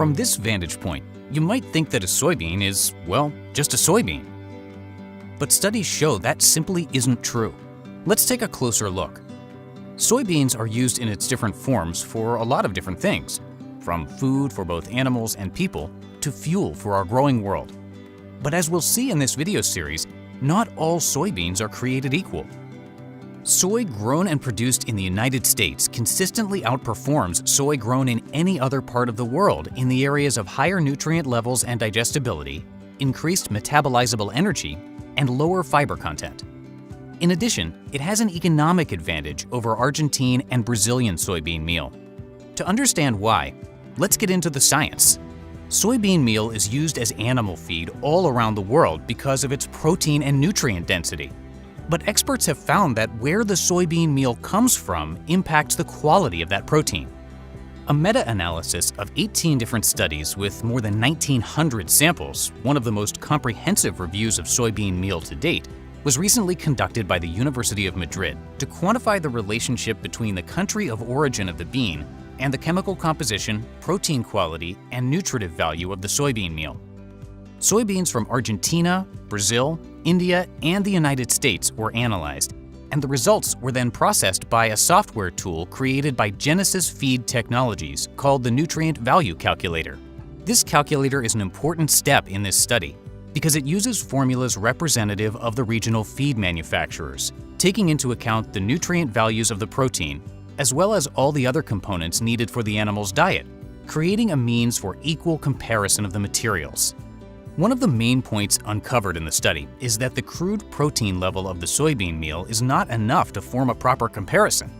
From this vantage point, you might think that a soybean is, well, just a soybean. But studies show that simply isn't true. Let's take a closer look. Soybeans are used in its different forms for a lot of different things, from food for both animals and people to fuel for our growing world. But as we'll see in this video series, not all soybeans are created equal. Soy grown and produced in the United States consistently outperforms soy grown in any other part of the world in the areas of higher nutrient levels and digestibility, increased metabolizable energy, and lower fiber content. In addition, it has an economic advantage over Argentine and Brazilian soybean meal. To understand why, let's get into the science. Soybean meal is used as animal feed all around the world because of its protein and nutrient density. But experts have found that where the soybean meal comes from impacts the quality of that protein. A meta-analysis of 18 different studies with more than 1,900 samples, one of the most comprehensive reviews of soybean meal to date, was recently conducted by the University of Madrid to quantify the relationship between the country of origin of the bean and the chemical composition, protein quality, and nutritive value of the soybean meal. Soybeans from Argentina, Brazil, India, and the United States were analyzed, and the results were then processed by a software tool created by Genesis Feed Technologies called the Nutrient Value Calculator. This calculator is an important step in this study because it uses formulas representative of the regional feed manufacturers, taking into account the nutrient values of the protein, as well as all the other components needed for the animal's diet, creating a means for equal comparison of the materials. One of the main points uncovered in the study is that the crude protein level of the soybean meal is not enough to form a proper comparison.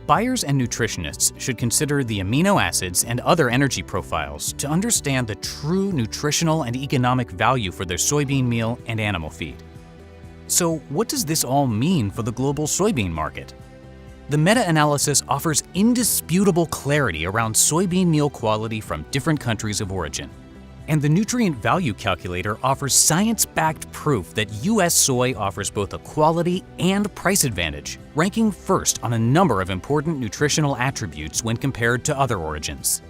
Buyers and nutritionists should consider the amino acids and other energy profiles to understand the true nutritional and economic value for their soybean meal and animal feed. So, what does this all mean for the global soybean market? The meta-analysis offers indisputable clarity around soybean meal quality from different countries of origin. And the Nutrient Value Calculator offers science-backed proof that U.S. soy offers both a quality and price advantage, ranking first on a number of important nutritional attributes when compared to other origins.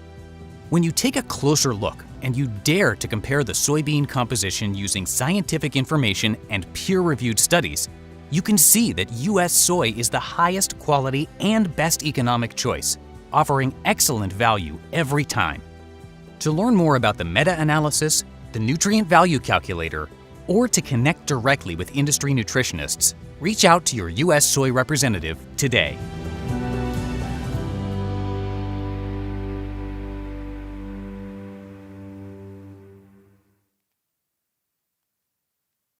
When you take a closer look and you dare to compare the soybean composition using scientific information and peer-reviewed studies, you can see that U.S. soy is the highest quality and best economic choice, offering excellent value every time. To learn more about the meta-analysis, the Nutrient Value Calculator, or to connect directly with industry nutritionists, reach out to your U.S. soy representative today.